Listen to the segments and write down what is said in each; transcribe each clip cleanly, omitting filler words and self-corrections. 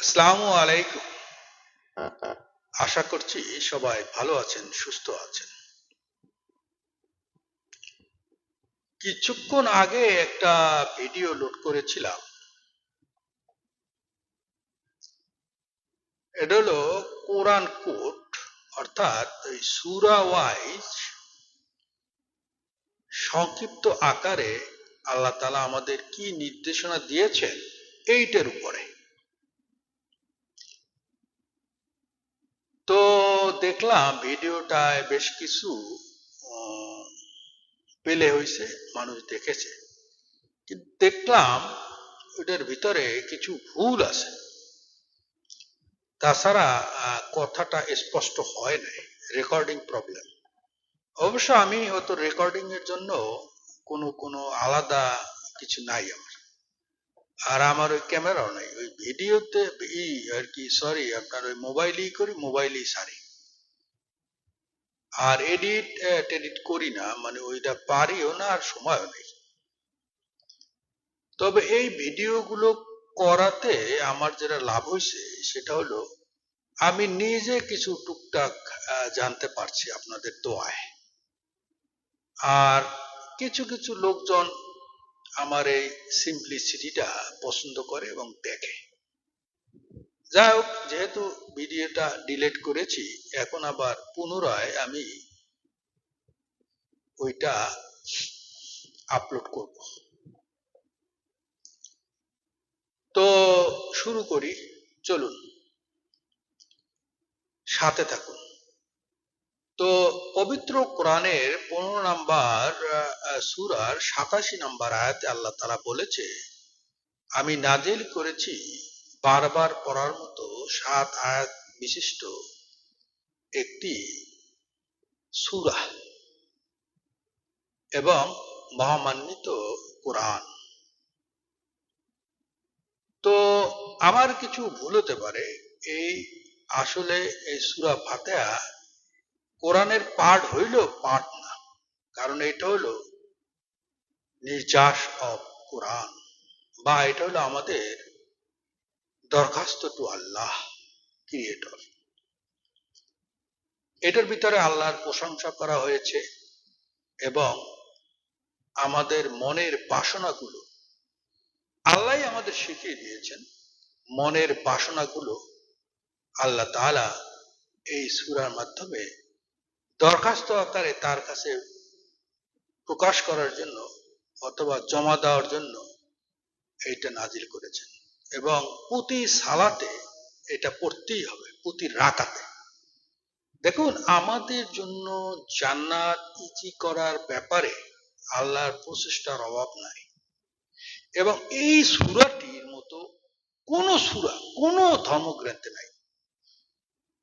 আসসালামু আলাইকুম। আশা করছি সবাই ভালো আছেন, সুস্থ আছেন। কিছুক্ষণ আগে একটা ভিডিও লোড করেছিলাম। এটা হলো কোরআন কোট, অর্থাৎ এই সূরা ওয়াইজ সংক্ষিপ্ত আকারে আল্লাহ তাআলা আমাদের কি নির্দেশনা দিয়েছেন এইটার উপরে। তো দেখলাম ভিডিওটায় বেশ কিছু আহ, পেলে হয়েছে, মানুষ দেখেছে, কিন্তু দেখলাম ওটার ভিতরে কিছু ভুল আছে। তাছাড়া কথাটা স্পষ্ট হয় নাই, রেকর্ডিং প্রবলেম। অবশ্য আমি হয়তো রেকর্ডিং এর জন্য কোনো কোনো আলাদা কিছু নাই আমার, আর আমার ওই ক্যামেরাও নাই। ওই ভিডিওতে ই আর কি, সরি, আপনার ওই মোবাইলেই করি, মোবাইলেই সারি। আর এডিট টেডিট করি না, মানে ওইটা পারিও না আর সময়ও নেই। তবে এই ভিডিওগুলো করাতে আমার যেটা লাভ হয়েছে সেটা হলো আমি নিজে কিছু টুকটাক জানতে পারছি আপনাদের দোয়ায়। আর কিছু কিছু লোকজন আমার এই সিম্পলিসিটিটা পছন্দ করে এবং দেখে। যাই হোক, যেহেতু ভিডিওটা ডিলিট করেছি, এখন আবার পুনরায় আমি ওইটা আপলোড করব। তো শুরু করি, চলুন, সাথে থাকুন। তো পবিত্র কোরআনের 15 নম্বর সূরার 87 নম্বর আয়াতে আল্লাহ তাআলা বলেছে, আমি নাজিল করেছি বারবার পড়ার মতো 7 আয়াত বিশিষ্ট একটি সূরা এবং মহামান্বিত কোরআন। তো আমার কিছু ভুল হতে পারে। এই আসলে এই সূরা ফাতিহা কোরআনের পার্ট হইলেও পার্ট না, কারণ এটা হলো নির্যাস অফ কোরআন, বা এটা হলো আমাদের দরখাস্ত টু আল্লাহ ক্রিয়েটর। এটার ভিতরে আল্লাহর প্রশংসা করা হয়েছে এবং আমাদের মনের বাসনাগুলো আল্লাহ আমাদের শিখিয়ে দিয়েছেন। মনের বাসনাগুলো আল্লাহ তাআলা এই সূরার মাধ্যমে দরখাস্ত আকারে তার কাছে প্রকাশ করার জন্য অথবা জমা দেওয়ার জন্য এইটা নাজিল করেছেন। এবং প্রতি সালাতে এটা পড়তেই হবে, প্রতি রাকাতে। দেখুন, আমাদের জন্য জান্নাত ইজি করার ব্যাপারে আল্লাহর প্রচেষ্টার অভাব নাই। এবং এই সূরাটির মতো কোন সূরা কোন ধর্মগ্রন্থে নাই,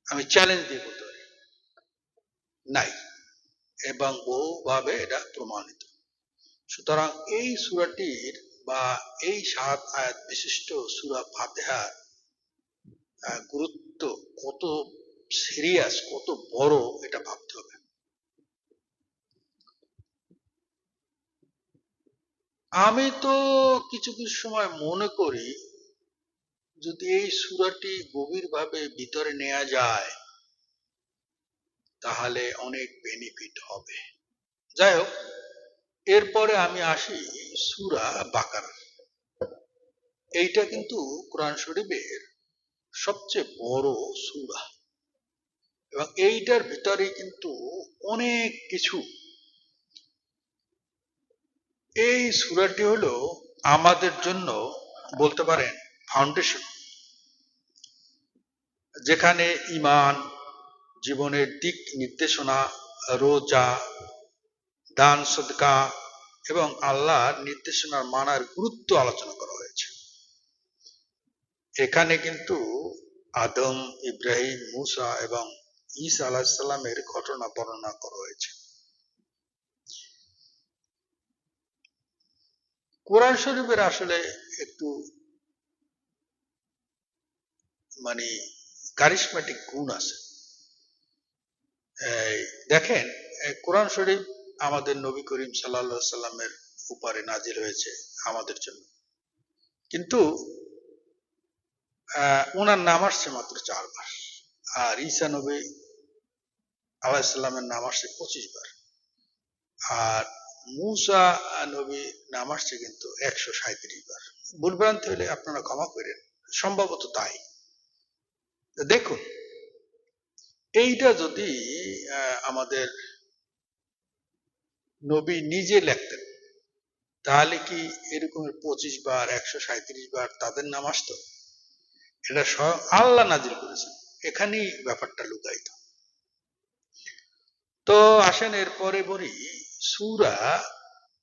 আমি চ্যালেঞ্জ দিয়ে বলতে পারি, নাই। এবং বহুভাবে এটা প্রমাণিত। সুতরাং এই সূরাটির বা এই 7 আয়াত বিশিষ্ট সূরা ফাতিহার গুরুত্ব কত সিরিয়াস, কত বড়, এটা ভাবতে হবে। আমি তো কিছু কিছু সময় মনে করি, যদি এই সূরাটি গভীরভাবে ভিতরে নেওয়া যায় তাহলে অনেক বেনিফিট হবে। যাই হোক, এরপরে আমি আসি সূরা বাকারা। এইটা কিন্তু কোরআন শরীফের সবচেয়ে বড় সূরা এবং এইটার ভিতরে কিন্তু অনেক কিছু। এই সূরাটি হলো আমাদের জন্য বলতে পারেন ফাউন্ডেশন, যেখানে ঈমান, জীবনের দিক নির্দেশনা, রোজা, দান সদকা এবং আল্লাহর নির্দেশনা মানার গুরুত্ব আলোচনা করা হয়েছে। এখানে কিন্তু আদম, ইব্রাহিম, মুসা এবং ঈসা আলাইহিস সালামের ঘটনা বর্ণনা করা হয়েছে। কোরআন শরীফের আসলে একটু মানে কারিশমেটিক গুণ আছে। এই দেখেন, কোরআন শরীফ আমাদের নবী করিম সাল্লাল্লাহু আলাইহি সাল্লামের উপরে নাজিল হয়েছে আমাদের জন্য, কিন্তু ওনার নাম আসছে মাত্র 4 বার, আর ঈসা নবী আলাইহিসসালামের নাম আসছে 25 বার, আর মূসা নবী নাম আসছে কিন্তু 137 বার। ভুলভ্রান্তি হলে আপনারা ক্ষমা করেন, সম্ভবত তাই। দেখুন, এইটা যদি আমাদের নবী নিজে লেখতেন, তাহলে কি এরকমের 25 বার 137 বার তাদের নাম আসতো? এটা স্বয়ং আল্লাহ নাজিল করেছেন, এখানেই ব্যাপারটা লুকায়িত। তো আসেন এরপরে বলি সূরা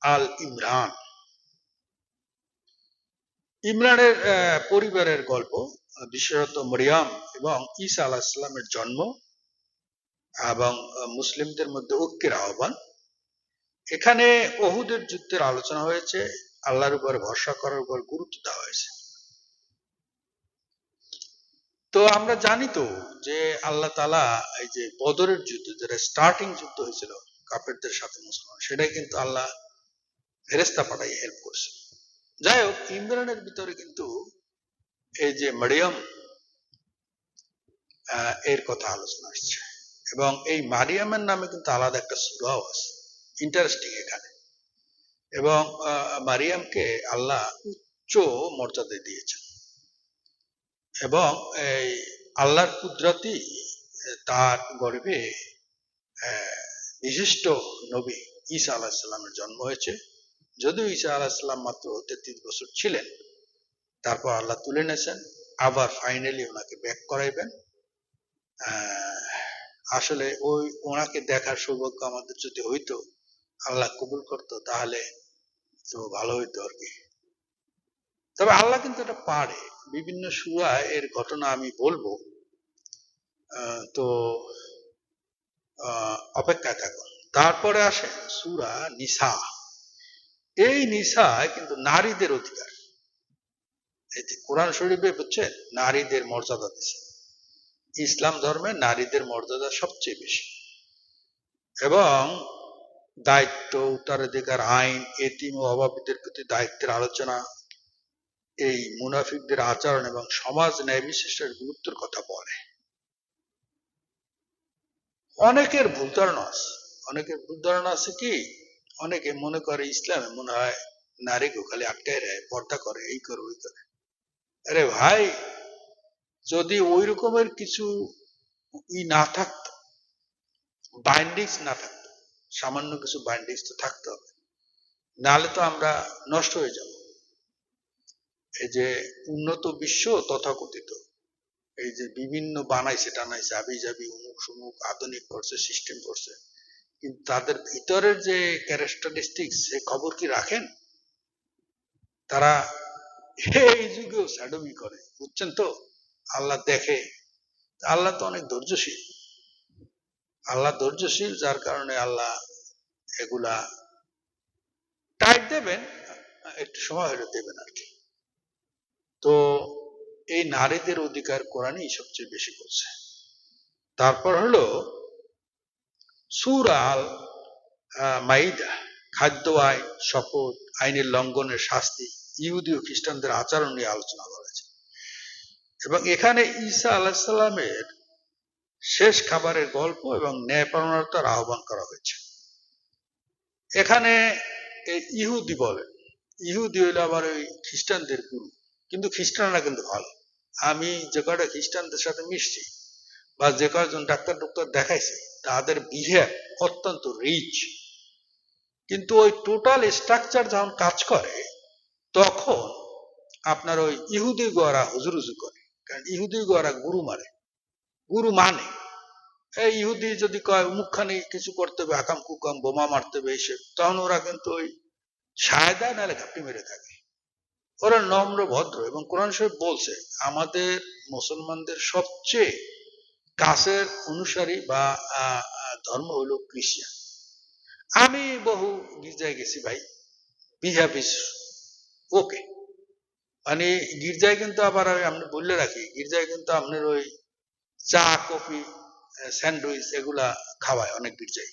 আল ইমরান। ইমরানের পরিবারের গল্প, বিশেষত মরিয়ম এবং ঈসা আলাইহিস সালামের জন্ম এবং মুসলিমদের মধ্যে ঐক্যের আহ্বান। এখানে ওহুদের যুদ্ধের আলোচনা হয়েছে, আল্লাহর উপর ভরসা করার উপর গুরুত্ব দেওয়া হয়েছে। তো আমরা জানি তো যে আল্লাহ তাআলা এই যে বদরের যুদ্ধ, যেটা স্টার্টিং যুদ্ধ হয়েছিল কাফেরদের সাথে মুসলমান, সেটাই কিন্তু আল্লাহ ফেরেশতা পাঠাই হেল্প করছে। যাই হোক, ইমরানের ভিতরে কিন্তু এই যে মারিয়াম এর কথা আলোচনা আসছে, এবং এই মারিয়ামের নামে কিন্তু আলাদা একটা সূরাও আছে, ইন্টারেস্টিং এখানে। এবং মারিয়ামকে আল্লাহ উচ্চ মর্যাদা দিয়েছেন, এবং এই আল্লাহর কুদরতি তার গর্ভে বিশিষ্ট নবী ঈসা আলাইহিস সালামের জন্ম হয়েছে। যদিও ঈসা আলাইহিস সালাম মাত্র 33 বছর ছিলেন, তারপর আল্লাহ তুলে নিয়েছেন, আবার ফাইনালি ওনাকে ব্যাক করাইবেন। আসলে ওনাকে দেখার সৌভাগ্য আমাদের যদি হইতো, আল্লাহ কবুল করতো, তাহলে তো ভালো হইতো আর কি। তবে আল্লাহ কিন্তু এটা পারে। বিভিন্ন সূরায় এর ঘটনা আমি বলবো, তো অপেক্ষায় থাকুন। তারপরে আসে সূরা নিসা। এই নিসায় কিন্তু নারীদের অধিকার, এই যে কোরআন শরীফে বুঝছেন নারীদের মর্যাদা দিচ্ছে, ইসলাম ধর্মে নারীদের মর্যাদা সবচেয়ে বেশি, এবং দায়িত্ব, উত্তরাধিকার, আইন, এতিম ও অভাবীদের প্রতি দায়িত্বের আলোচনা, এই মুনাফিকদের আচরণ এবং সমাজ ন্যায় বিশিষ্টের গুরুত্বের কথা বলে। অনেকের ভুল ধারণা আছে, কি অনেকে মনে করে ইসলামে মনে হয় নারীকে খালি আটকায় রায়, পর্দা করে, এই করে ওই করে। আরে ভাই, যদি ওই রকমের কিছু না থাকতো, বাইন্ডিংস না থাকতো, সামান্য কিছু বাইন্ডিংস তো থাকতে হবে, নাহলে তো আমরা নষ্ট হয়ে যাব। এই যে উন্নত বিশ্ব তথাকথিত, এই যে বিভিন্ন বানাইছে টানাইছে, আবি যাবি উমুক সুমুক আধুনিক করছে, সিস্টেম করছে, কিন্তু তাদের ভিতরের যে ক্যারেক্টারিস্টিক্স, সে খবর কি রাখেন? তারা এই যুগেও স্যাডমি করে, বুঝছেন তো? আল্লাহ দেখে, আল্লাহ তো অনেক ধৈর্যশীল, যার কারণে আল্লাহ এগুলা টাইট দেবেন, একটু সময় হলে দেবেন আর কি। তো এই নারীদের অধিকার কোরআনই সবচেয়ে বেশি করছে। তারপর হলো সূরা আল মাইদা, খাদ্য আইন, শপথ, আইনের লঙ্ঘনের শাস্তি, ইহুদি ও খ্রিস্টানদের আচরণ নিয়ে আলোচনা করেছে, এবং এখানে ঈসা আলাইহিস সালামের শেষ খাবারের গল্প এবং ন্যায়পরায়ণতার আহ্বান করা হয়েছে। এখানে ইহুদি বলেন, ইহুদি হইলো আবার ওই খ্রিস্টানদের গুরু, কিন্তু খ্রিস্টানরা কিন্তু ভালো। আমি যে কয়টা খ্রিস্টানদের সাথে মিশছি বা যে কয়েকজন ডাক্তার দেখাইছি, তাদের বিহেভ অত্যন্ত রিচ, কিন্তু ওই টোটাল স্ট্রাকচার যখন কাজ করে, তখন আপনার ওই ইহুদি গোয়ারা হুজুরুজু করে, কারণ ইহুদি গোয়ারা গুরু মানে এই ইহুদি যদি কয় মুখখানি কিছু করতে হবে, আকাম কুকাম বোমা মারতে হবে এইসব, তখন ওরা কিন্তু ওই সায় দেয়, নাহলে ঘাপটি মেরে থাকে। ওরা নম্র ভদ্র, এবং কোরআন শরীফ বলছে আমাদের মুসলমানদের সবচেয়ে কাছের অনুসারী বা ধর্ম হলো খ্রিস্টান। আমি বহু গির্জায় গেছি ভাই, বিহেভ ইজ ওকে, মানে গির্জায় কিন্তু আবার আমি বললে রাখি, গির্জায় কিন্তু আপনার ওই চা কফি স্যান্ডউইচ এগুলা খাওয়ায় অনেক গির্জায়।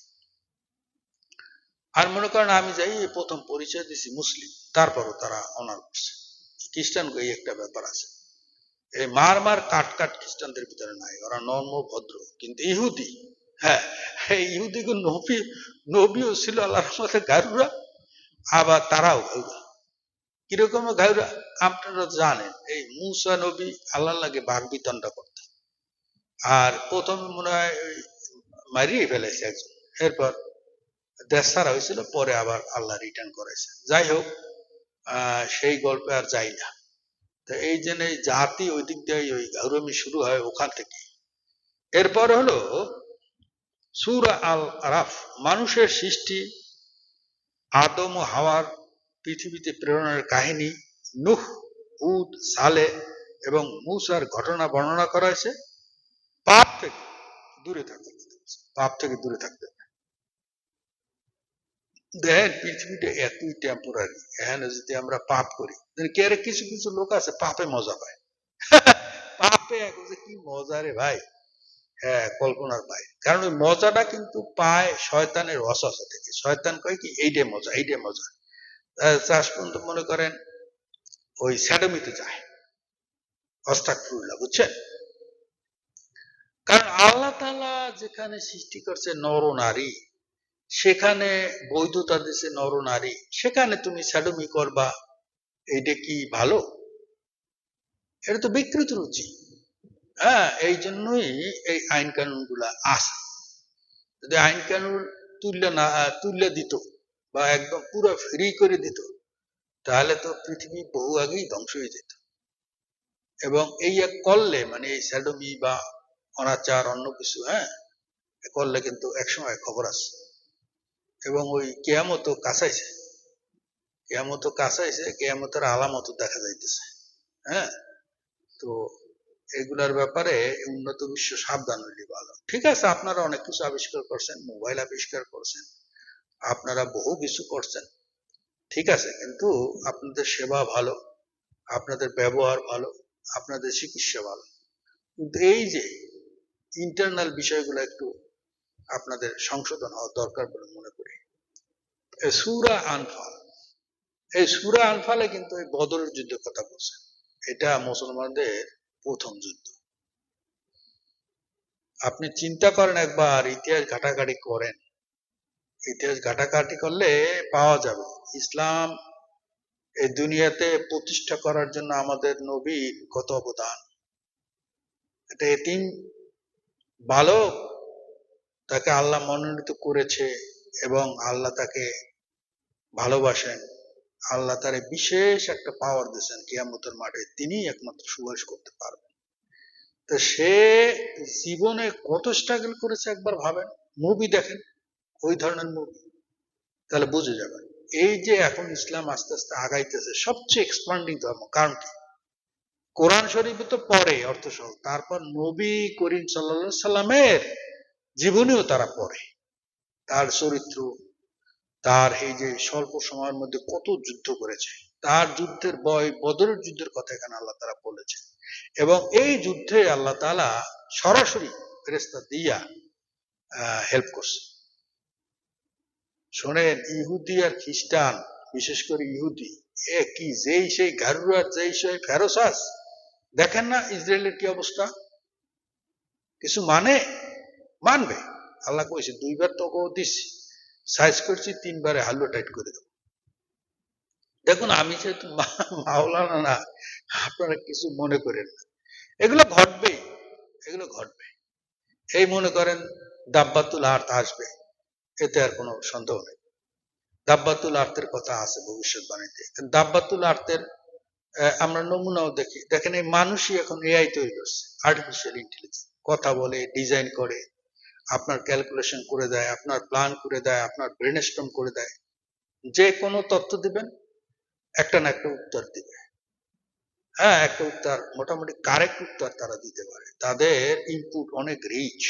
আর মনে করেন আমি যাই প্রথম পরিচয় দিছি মুসলিম, তারপরও তারা অনার করছে। খ্রিস্টান এই একটা ব্যাপার আছে, এই মার মার কাট কাট খ্রিস্টানদের ভিতরে নাই, ওরা নর্ম ভদ্র। কিন্তু ইহুদি, হ্যাঁ, এই ইহুদিগুলো নবীও ছিল আল্লাহর রহমতে গারুরা, আবার তারাও গাউরা। কিরকম গাউরা আপনারা জানেন, এই মুসা নবী আল্লাহ লাগে বাঘ বিতণ্ডা করতেন, আর প্রথমে মনে হয় মারিয়ে ফেলেছে একজন, এরপর দেশ ছাড়া হয়েছিল, পরে আবার আল্লাহ রিটার্ন করেছে। যাই হোক, সেই গল্পে আর যাই না। তো এই জন্য এই জাতি ওই দিক দিয়ে ওই গৌরমি শুরু হয় ওখান থেকে। এরপর হলো সূরা আল আরাফ, মানুষের সৃষ্টি, আদম ও হাওয়ার পৃথিবীতে প্রেরণের কাহিনী, নূহ, হুদ, সালেহ এবং মূসার ঘটনা বর্ণনা করা হয়েছে। পাপ থেকে দূরে থাকতে, পাপ থেকে দূরে থাকতে। দেখেন পৃথিবীটা এতই টেম্পোরারি, এখানে যদি আমরা পাপ করি, কিছু কিছু লোক আছে পাপে মজা পায়। পাপে এখন যে কি মজা রে ভাই, হ্যাঁ, কল্পনার বাইরে। কারণ ওই মজাটা কিন্তু পায় শয়তানের ওয়াসওয়াসা থেকে। শয়তান কয় কি এইটাই মজা, এইটাই মজা। চাষ পর্যন্ত মনে করেন ওই স্যাডমিতে যায়, আস্তাগফিরুল্লাহ, বুঝছেন? কারণ আল্লাহ তাআলা যেখানে সৃষ্টি করছে নর নারী, সেখানে বৈধতা দিছে নর নারী, সেখানে তুমি স্যাডমি করবা, এইটা কি ভালো? এটা তো বিকৃত রুচি। হ্যাঁ, এই জন্যই এই আইন কানুন গুলা আছে। যদি আইন কানুন তুললে দিত, বা একদম পুরো ফ্রি করে দিত, তাহলে তো পৃথিবী বহু আগেই ধ্বংস হয়ে যেত। এবং এই এক করলে, মানে এই স্যাডমি বা অনাচার অন্য কিছু, হ্যাঁ, করলে কিন্তু একসময় খবর আছে। এবং ওই কেয়ামত কাছাইছে, কেয়ামত কাছাইছে, কেয়ামতের আলামত দেখা যাইতেছে। হ্যাঁ, তো এগুলার ব্যাপারে উন্নত বিশ্ব সাবধান হইলে ভালো। ঠিক আছে, আপনারা অনেক কিছু আবিষ্কার করছেন, মোবাইল আবিষ্কার করছেন, আপনারা বহু কিছু করছেন, ঠিক আছে, কিন্তু আপনাদের সেবা ভালো, আপনাদের ব্যবহার ভালো, আপনাদের চিকিৎসা ভালো, কিন্তু এই যে ইন্টারনাল বিষয়গুলো একটু আপনাদের সংশোধন হওয়া দরকার বলে মনে করি। সূরা আনফাল, এই সূরা আনফালে কিন্তু এই বদরের যুদ্ধের কথা বলছে। এটা মুসলমানদের প্রথম যুদ্ধ। আপনি চিন্তা করেন একবার, ইতিহাস ঘাটাঘাটি করেন, ইতিহাস ঘাটাঘাটি করলে পাওয়া যাবে ইসলাম এই দুনিয়াতে প্রতিষ্ঠা করার জন্য আমাদের নবীর কত অবদান। এটা এতিম বালক, তাকে আল্লাহ মনোনীত করেছে এবং আল্লাহ তাকে ভালোবাসেন। আল্লাহ তার বিশেষ একটা পাওয়ার দিয়েছেন, কিয়ামতের মাঠে তিনি একমাত্র সুপারিশ করতে পারবেন। তো সে জীবনে কত স্ট্রাগল করেছে একবার ভাবেন, মুভি দেখেন, ওই ধরনের মুভি, তাহলে বুঝে যাবেন। এই যে এখন ইসলাম আস্তে আস্তে আগাইতেছে, সবচেয়ে এক্সপান্ডিং ধর্ম, কারণ কি? কোরআন শরীফে তো পড়ে অর্থসহ, তারপর নবী করিম সাল্লাল্লাহু সাল্লামের জীবনীও তারা পড়ে, তার চরিত্র, তার এই যে স্বল্প সময়ের মধ্যে কত যুদ্ধ করেছে, তার যুদ্ধের বদরের যুদ্ধের কথা এখানে আল্লাহ তাআলা বলেছে। এবং এই যুদ্ধে আল্লাহ তাআলা সরাসরি ফেরেশতা দিয়া হেল্প করছে। শোনেন, ইহুদি আর খ্রিস্টান, বিশেষ করে ইহুদি, এ কি যেই সেই গারুরার, যেই সেই ফেরোসাস, দেখেন না ইসরায়েলের কি অবস্থা? কিছু মানবে? আল্লাহ কইছে দুইবার তোকে দিচ্ছি, সাইজ করছি, তিনবারে হালুয়া টাইট করে দেবো। দেখুন, আমি যেহেতু মাওলানা না, আপনারা কিছু মনে করেন না, এগুলো ঘটবেই, এগুলো ঘটবে। এই মনে করেন দাব্বাতুল আর্থ আসবে, এতে আর কোনো সন্দেহ নেই। দাব্বাতুল আর্থের কথা আছে ভবিষ্যৎবাণীতে। দাব্বাতুল আর্থের আমরা নমুনাও দেখি। দেখেন, এই মানুষই এখন এআই তৈরি করছে, আর্টিফিশিয়াল ইন্টেলিজেন্স, কথা বলে, ডিজাইন করে, আপনার ক্যালকুলেশন করে দেয়, আপনার প্ল্যান করে দেয়, আপনার ব্রেনস্টর্ম করে দেয়। যে কোনো তথ্য দিবেন, একটা না একটা উত্তর দিবে। হ্যাঁ, একটা উত্তর, মোটামুটি কারেক্ট উত্তর তারা দিতে পারে, তাদের ইনপুট অনেক রিচ।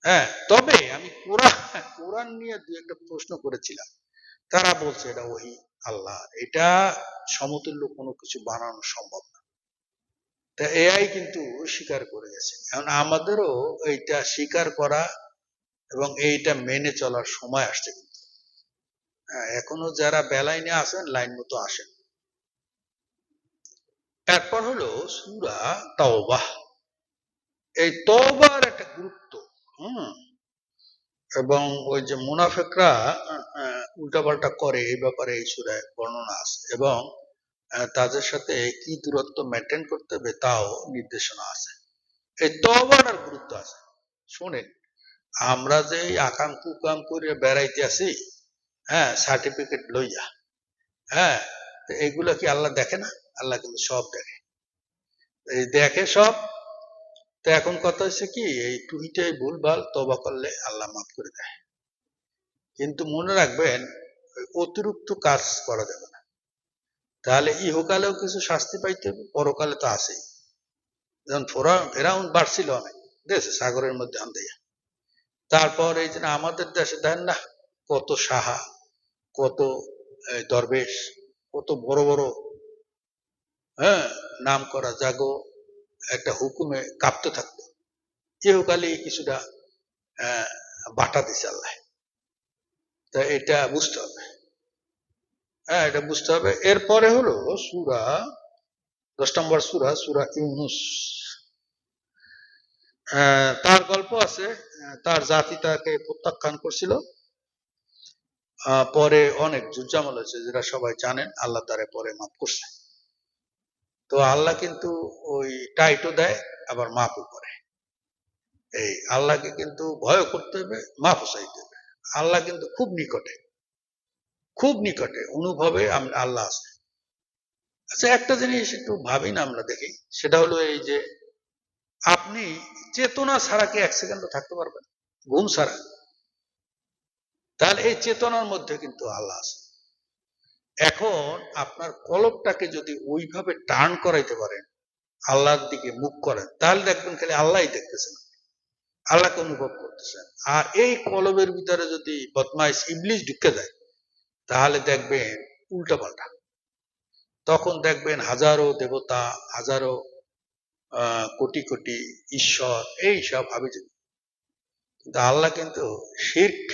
হ্যাঁ, তবে আমি কোরআন নিয়ে দু একটা প্রশ্ন করেছিলাম, তারা বলছে এটা ওহী আল্লাহ, এটা সমতুল্য কোনো কিছু বানানো সম্ভব না। তা এআই কিন্তু স্বীকার করে গেছে। এখন আমাদেরও এইটা স্বীকার করা এবং এইটা মেনে চলার সময় আসছে। কিন্তু এখনো যারা বেলাইনে আসেন, লাইন মতো আসেন। এরপর হলো সূরা তাওবাহ। এই তওবার একটা গুরুত্ব, এবং ওই যে মুনাফিকরা উল্টাপাল্টা করে এই ব্যাপারে এই সূরায় বর্ণনা আছে, এবং তাদের সাথে কি দূরত্ব মেনটেন করতে হবে তাও নির্দেশনা আছে। এই তওবাটার গুরুত্ব আছে। শোনেন, আমরা যে আকাম কুকাম করে বেড়াইতে আছি, সার্টিফিকেট লইয়া, এইগুলা কি আল্লাহ দেখে না? আল্লাহ কিন্তু সব দেখে, এই দেখে সব। তো এখন কথা হচ্ছে কি, এই টুইটাই ভুলভাল তওবা করলে আল্লাহ মাফ করে দেয়। কিন্তু মনে রাখবেন, অতিরিক্ত কাজ করা যাবে না, তাহলে ইহকালেও কিছু শাস্তি পাইতে হবে, পরকালে তো আছেই। যেমন ফেরাউন বাড়ছিল অনেক দেশে, সাগরের মধ্যে আন্দাইয়া। তারপর এই যে আমাদের দেশে দেন না, কত সাহা, কত দরবেশ, কত বড় বড় নাম করা জাগো একটা হুকুমে কাঁপতে থাকতো, ইহকালে কিছুটা বাটা দিছে আল্লাহ। তা এটা বুঝতে হবে, এটা বুঝতে হবে। এরপরে হলো সূরা 10 নম্বর সূরা, সূরা ইউনূস। তার গল্প আছে, তার জাতি তাকে প্রত্যাখ্যান করছিল, পরে অনেক যুজ্জামল হয়েছে, যেটা সবাই জানেন। আল্লাহ তারে পরে মাফ করছে। তো আল্লাহ কিন্তু ওই টাইটও দেয়, আবার মাফও করে। এই আল্লাহকে কিন্তু ভয় করতে হবে, মাফও চাইতে হবে। আল্লাহ কিন্তু খুব নিকটে, খুব নিকটে, অনুভবে আল্লাহ আছে। আচ্ছা, একটা জিনিস একটু ভাবি না, আমরা দেখি, সেটা হলো এই যে আপনি চেতনা ছাড়া কি এক সেকেন্ডও থাকতে পারবেন? ঘুম ছাড়া? তাহলে এই চেতনার মধ্যে কিন্তু আল্লাহ আছে। এখন আপনার কলবটাকে যদি ওইভাবে টার্ন করাইতে পারেন, আল্লাহর দিকে মুখ করেন, তাহলে দেখবেন খালি আল্লাহই দেখতেছেন, আল্লাহকে অনুভব করতেছেন। আর এই কলবের ভিতরে যদি বদমাইশ ইবলিস ঢুকে যায়, তাহলে দেখবেন উল্টা পাল্টা। তখন দেখবেন হাজারো দেবতা, হাজারো কোটি কোটি ঈশ্বর, এই সব ভাবি যাবে। কিন্তু আল্লাহ কিন্তু শিরক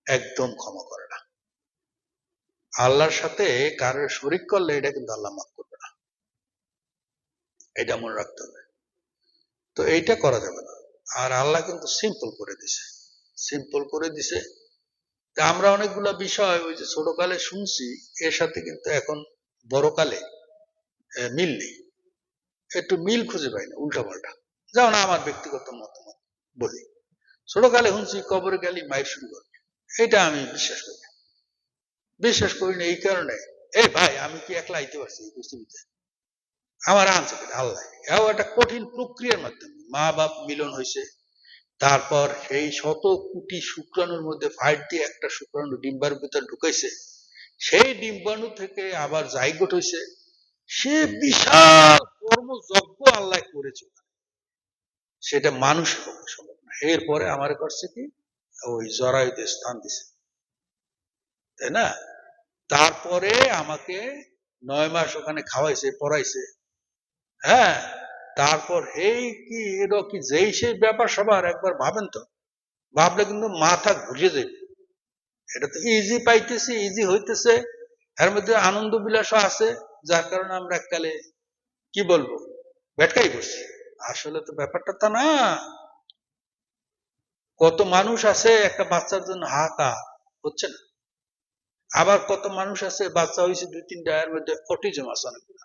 একদম ক্ষমা করে না। আল্লাহর সাথে কারোর শরিক করলে এটা কিন্তু আল্লাহ মাফ করবে না, এটা মনে রাখতে হবে। তো এইটা করা যাবে না। আর আল্লাহ কিন্তু সিম্পল করে দিছে, সিম্পল করে দিছে। তা আমরা অনেকগুলা বিষয় ওই যে ছোটকালে শুনছি, এর সাথে কিন্তু এখন বড়কালে মিল নেই, একটু মিল খুঁজে পাই না, উল্টা পাল্টা। যেমন আমার ব্যক্তিগত মতামত বলি, ছোটকালে শুনছি কবরে গেলে মায়ের শুরু করবে, এটা আমি বিশ্বাস করি না। বিশ্বাস করি না এই কারণে, এই ভাই আমি কি একলা আইতে পারছি এই পৃথিবীতে? আমার আনছে আল্লাহ। এও একটা কঠিন প্রক্রিয়ার মাধ্যমে মা বাপ মিলন হয়েছে, তারপর সেই শত কোটি শুক্রাণুর মধ্যে ফাইট দিয়ে একটা শুক্রাণু ডিম্বার ভিতর ঢুকাইছে, সেই ডিম্বাণু থেকে আবার জাইগোট হয়েছে, সে বিশাল কর্মযজ্ঞ আল্লাহ করেছে, সেটা মানুষের পক্ষে সম্ভব না। এরপরে আমার করছে কি, ওই জরায়ুতে স্থান দিছে, তাই না? তারপরে আমাকে 9 মাস ওখানে খাওয়াইছে, পড়াইছে, তারপর এই কি এটা কি যেই সেই ব্যাপার সবার, একবার ভাবেন তো, ভাবলে কিন্তু মাথা ঘুরিয়ে যাবে। এটা তো ইজি পাইতেছি, ইজি হইতেছে, এর মধ্যে আনন্দ বিলাসও আছে, যার কারণে আমরা এককালে কি বলবো ভেটকাই করছি। আসলে তো ব্যাপারটা তা না। কত মানুষ আছে একটা বাচ্চার জন্য হাহাকার হচ্ছে না, আবার কত মানুষ আছে বাচ্চা হয়েছে 2-3টা, এর মধ্যে অটিজম আছে অনেকগুলো।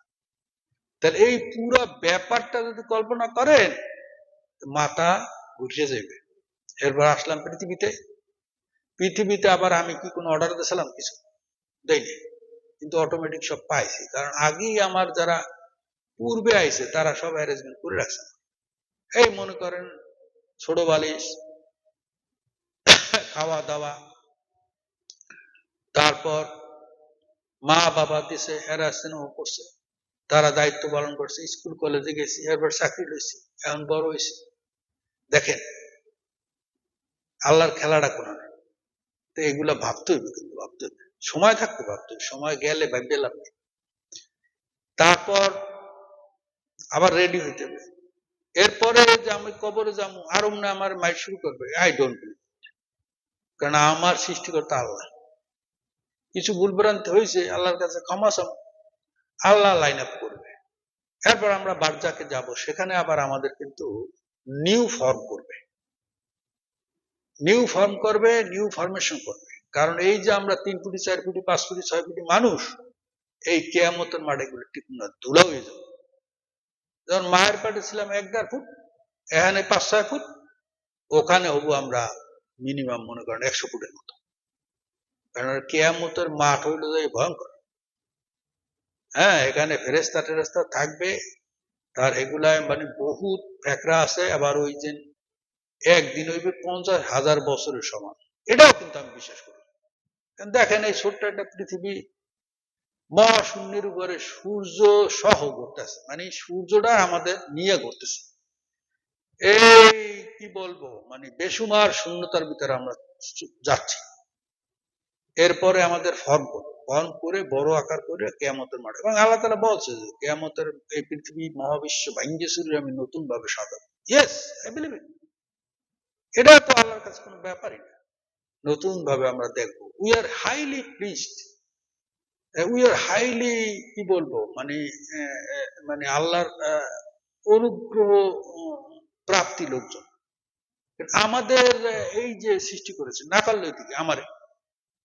তাহলে এই পুরো ব্যাপারটা যদি কল্পনা করেন, মাথা ঘুরিয়ে যাবে। এরপর আসলাম পৃথিবীতে, পৃথিবীতে আবার আমি কি কোনো অর্ডার দিয়েছিলাম? কিছু দেয়নি, কিন্তু অটোমেটিক সব পাইছি, কারণ আগেই আমার যারা পূর্বে আইছে তারা সব অ্যারেঞ্জমেন্ট করে রাখছে। এই মনে করেন ছোট বালিশ, খাওয়া দাওয়া, তারপর মা বাবা দিছে, এরা স্নেহ করছে, তারা দায়িত্ব পালন করছে, স্কুল কলেজে গেছি, এরপর চাকরি লইছি, এখন বড় হয়েছি। দেখেন আল্লাহর খেলাটা কোন, তো এগুলা ভাবতে হইবে, কিন্তু ভাবতে হইবে, সময় থাকতে ভাবতে হইবে, সময় গেলে ভাবতে লাভ নেই। তারপর আবার রেডি হইতে হবে। এরপরে যে আমি কবরে যাবো, আর না আমার মাইর শুরু করবে, আই ডোন্ট বিলিভ। কারণ আমার সৃষ্টিকর্তা আল্লাহ, কিছু ভুল ভ্রান্তি হয়েছে, আল্লাহর কাছে ক্ষমা চাও, আল্লাহ লাইন আপ করবে। এরপর আমরা বারজাকে যাব, সেখানে আবার আমাদের কিন্তু নিউ ফর্ম করবে, নিউ ফরমেশন করবে। কারণ এই যে আমরা 3 ফুটি 4 ফুটি 5 ফুটি 6 ফুটি মানুষ, এই কেয়ামতের মাঠে গুলো ঠিক না, ধুলা হয়ে যাবে। যখন মায়ের পেটে ছিলাম 1-1.5 ফুট, এখানে 5-6 ফুট, ওখানে হবো আমরা মিনিমাম মনে করেন 100 ফুটের মতো। কারণ কেয়ামতের মাঠ হইলো যে ভয়ঙ্কর। হ্যাঁ, এখানে ফেরেস্তা টেরেস্তা থাকবে, তার এগুলায় মানে বহুত ফ্যাকরা আছে। আবার ওই যে একদিন হইবে 50,000 বছরের সমান, এটাও কিন্তু আমি বিশ্বাস করি। দেখেন এই ছোট্ট একটা পৃথিবী মহাশূন্যের উপরে সূর্য সহ ঘুরতেছে, মানে সূর্যটা আমাদের নিয়ে ঘুরতেছে। এই কি বলবো, মানে বেসুমার শূন্যতার ভিতরে আমরা যাচ্ছি। এরপরে আমাদের ফর্ম করে বড় আকার করে কিয়ামতের মাঠে, এবং আল্লাহ তাআলা বলছে যে কিয়ামতের এই পৃথিবী মহাবিশ্ব ভাঙ্গে চুরে আমি নতুন ভাবে সাজাবো। Yes, I believe it. এটা তো আল্লাহর কাছে কোনো ব্যাপারই না। নতুন ভাবে আমরা দেখবো। We are highly pleased, we are highly কি বলবো, মানে মানে আল্লাহর অনুগ্রহ প্রাপ্তি লোকজন। আমাদের এই যে সৃষ্টি করেছে না পারলে দিকে আমারে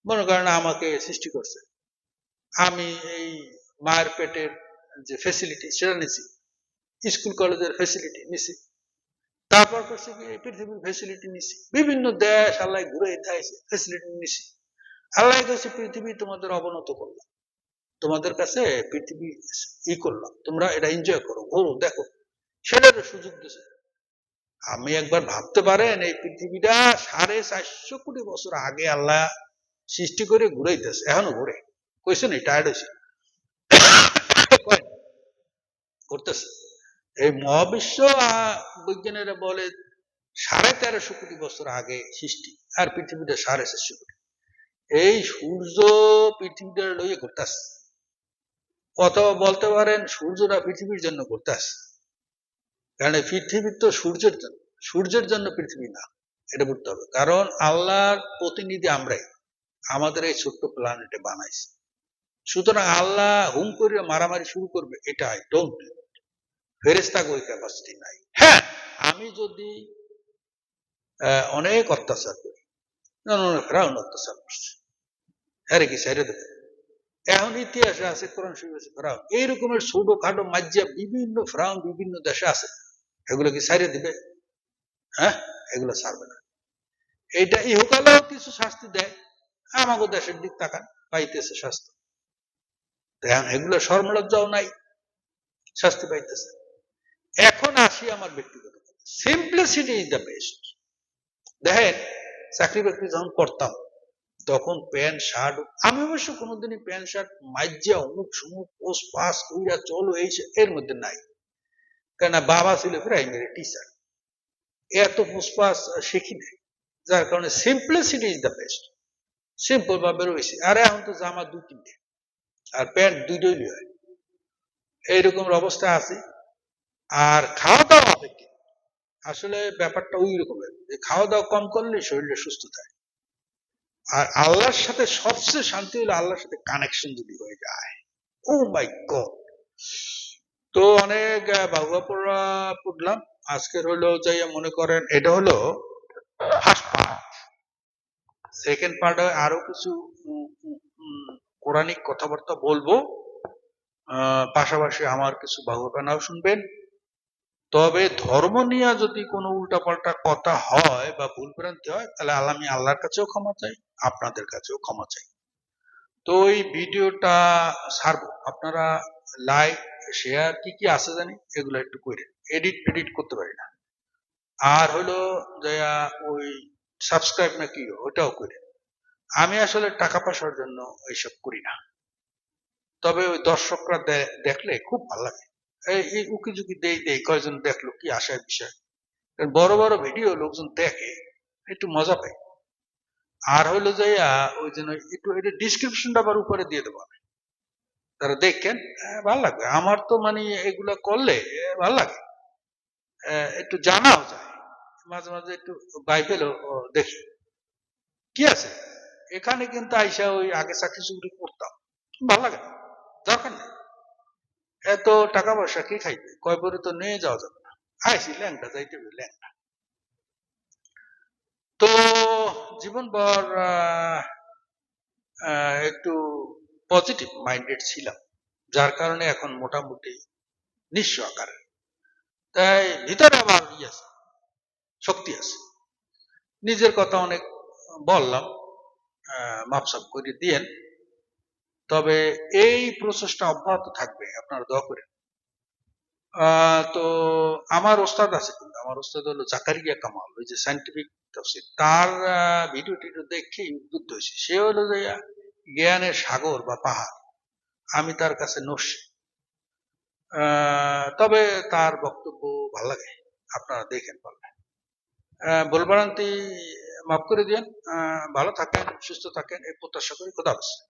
মনে করেন আমাকে সৃষ্টি করছে, আমি এই মায়ের পেটের যে ফেসিলিটি সেটা নিছি, স্কুল কলেজের ফেসিলিটি নিছি, তারপর করছে কি পৃথিবীর ফেসিলিটি নিছি, বিভিন্ন দেশ আল্লাহ ঘুরে দেখাইছে, ফেসিলিটি নিছি। আল্লাহ কাছে পৃথিবী তোমাদের অবনত করলাম, তোমাদের কাছে পৃথিবী ই করলাম, তোমরা এটা এনজয় করো, ঘোরো, দেখো, সেটারও সুযোগ দিছে। আমি একবার ভাবতে পারেন এই পৃথিবীটা 450 কোটি বছর আগে আল্লাহ সৃষ্টি করে ঘুরাইতেছে, এখনো ঘুরে, কইছে নি টায়ার্ড হয়েছে করতেছে। এই মহাবিশ্ব বিজ্ঞানীরা বলে 1350 কোটি বছর আগে সৃষ্টি, আর পৃথিবীটা 450 কোটি। এই সূর্য পৃথিবীটা লইয়ে ঘুরতেছে, অথবা বলতে পারেন সূর্যটা পৃথিবীর জন্য ঘুরতেছে। কারণ পৃথিবী তো সূর্যের জন্য পৃথিবী না, এটা বুঝতে হবে। কারণ আল্লাহর প্রতিনিধি আমরাই, আমাদের এই ছোট্ট প্ল্যানেটে বানাইছে। সুতরাং আল্লাহ হুম করে মারামারি শুরু করবে, এটা আই ডোন্ট। ফেরেশতা ওই ক্যাপাসিটি নাই। হ্যাঁ, আমি যদি অনেক অত্যাচার করি, ফেরাউন অত্যাচার করছে, হ্যাঁ কি সাইডে দেবে। এখন ইতিহাসে আছে, কোরআন শরীফে আছে ফেরাউন, এইরকমের ছোট খাটো মাজ্জা বিভিন্ন ফেরাউন বিভিন্ন দেশে আছে, এগুলো কি সাইডে দিবে? হ্যাঁ, এগুলো ছাড়বে না। এইটা ইহকালেও কিছু শাস্তি দেয়, আমাকে দেশের দিক তাকান, পাইতেছে শাস্তি। এখন এগুলো শর্মলজ্জাও নাই, শাস্তি পাইতেছে। এখন আসি আমার ব্যক্তিগত, সিম্পলিসিটি ইজ দ্য বেস্ট। দেখেন, চাকরি বাকরি যখন করতাম তখন প্যান্ট শার্ট, আমি অবশ্য কোনোদিনই প্যান্ট শার্ট মাইজা অমুক সমুক পোস্ট পাস কইরা চলো এই এর মধ্যে নাই, কেন বাবা ছিল প্রাইমারি টিচার, এত পোস্ট পাস শিখি নাই, যার কারণে simplicity is the best. Simple ভাবে রয়েছে। আর এখন তো জামা 2-3টে আর প্যান্ট 2টোই হয়, এইরকম অবস্থা আছে। আর খাওয়া দাওয়া থেকে আসলে ব্যাপারটা ওই রকমের, খাওয়া দাওয়া কম করলে শরীরটা সুস্থ থাকে। আর আল্লাহর সাথে সবচেয়ে শান্তি হলো আল্লাহর সাথে কানেকশন যদি হয়ে যায়, ও মাই গড। তো অনেক বাহুয়া পড়লাম আজকের, হলো যাই মনে করেন এটা হলো ফার্স্ট পার্ট। সেকেন্ড পার্টে আরো কিছু কোরআনিক কথাবার্তা বলবো, পাশাপাশি আমার কিছু বাহুয়ানাও শুনবেন। তবে ধর্ম নিয়ে যদি কোনো উল্টাপাল্টা কথা হয় বা ভুল ভ্রান্তি হয়, তাহলে আমি আল্লাহর কাছেও ক্ষমা চাই, আপনাদের কাছেও ক্ষমা চাই। তো এই ভিডিওটা ছাড়বো, আপনারা লাইক শেয়ার কি কি আছে জানি এগুলো একটু করে, এডিট করতে পারি না। আর হলো যে ওই সাবস্ক্রাইব নাকি ওটাও করে। আমি আসলে টাকা পয়সার জন্য এইসব করি না, তবে ওই দর্শকরা দেখলে খুব ভালো লাগে, এই উকি ঝুঁকি দেই কয়জন দেখলো কি আশার বিষয়। বড় বড় ভিডিও লোকজন দেখে, একটু মজা পায়। আর হইলো যে ওই জন্য একটু ডিসক্রিপশনটা আবার উপরে দিয়ে দেবো আমি, তারা দেখেন, ভালো লাগবে। আমার তো মানে এগুলা করলে ভালো লাগে, একটু জানাও যায়, মাঝে মাঝে একটু বাইবেলও দেখি কি আছে। এখানে কিন্তু আইসা ওই আগে চাকরি চুকরি করতাম, ভালো লাগে না, দরকার নেই। এত টাকা পয়সা কে খাইবে, কয় পরে তো নিয়ে যাওয়া যাবে না, আইসি ল্যাংটা যাইতে হবে ল্যাংটা। তো জীবনভর একটু পজিটিভ মাইন্ডেড ছিলাম, যার কারণে এখন মোটামুটি নিঃস্ব আকারে। তাই ভিতরে আবার আছে, শক্তি আছে। নিজের কথা অনেক বললাম, মাপসাপ করে দিয়েন। তবে এই প্রসেসটা অব্যাহত থাকবে, আপনারা দোয়া করেন। তো আমার ওস্তাদ আছে, কিন্তু আমার ওস্তাদ হলো জাকারিয়া কামাল, ওই যে সায়েন্টিফিক তাফসীর, তার ভিডিও টিডিও দেখে উদ্বুদ্ধ হয়েছে। সে হলো যে জ্ঞানের সাগর বা পাহাড়, আমি তার কাছে নস্যি। তবে তার বক্তব্য ভালো লাগে, আপনারা দেখেন পারলে। ভুলভ্রান্তি মাফ করে দিয়েন। ভালো থাকেন, সুস্থ থাকেন এই প্রত্যাশা করি। খোদা হাফেজ।